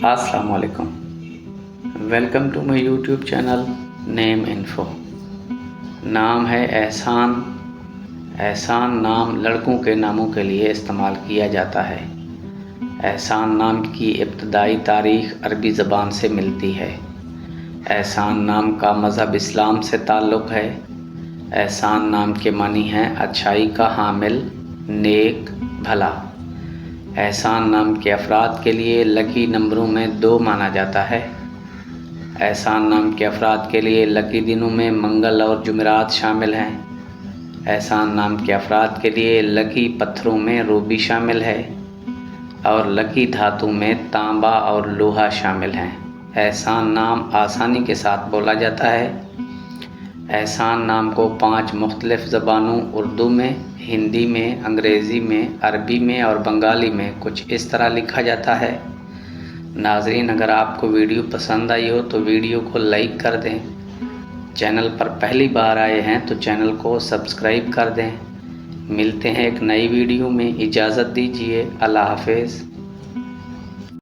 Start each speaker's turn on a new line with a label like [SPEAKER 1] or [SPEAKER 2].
[SPEAKER 1] अस्सलाम वालेकुम। Welcome to my YouTube channel name info. नाम है एहसान। एहसान नाम लड़कों के नामों के लिए इस्तेमाल किया जाता है। एहसान नाम की इब्तदाई तारीख़ अरबी ज़बान से मिलती है। एहसान नाम का मज़हब इस्लाम से ताल्लुक़ है। एहसान नाम के मानी हैं अच्छाई का हामिल, नेक, भला। एहसान नाम के अफराद के लिए लकी नंबरों में 2 माना जाता है। एहसान नाम के अफराद के लिए लकी दिनों में मंगल और जुमेरात शामिल हैं। एहसान नाम के अफराद के लिए लकी पत्थरों में रूबी शामिल है और लकी धातु में तांबा और लोहा शामिल हैं। एहसान नाम आसानी के साथ बोला जाता है। एहसान नाम को 5 मुख्तलिफ़ ज़बानों उर्दू में, हिंदी में, अंग्रेज़ी में, अरबी में और बंगाली में कुछ इस तरह लिखा जाता है। नाज़रीन, अगर आपको वीडियो पसंद आई हो तो वीडियो को लाइक कर दें। चैनल पर पहली बार आए हैं तो चैनल को सब्सक्राइब कर दें। मिलते हैं एक नई वीडियो में। इजाज़त दीजिए। अल्लाह हाफ़िज़।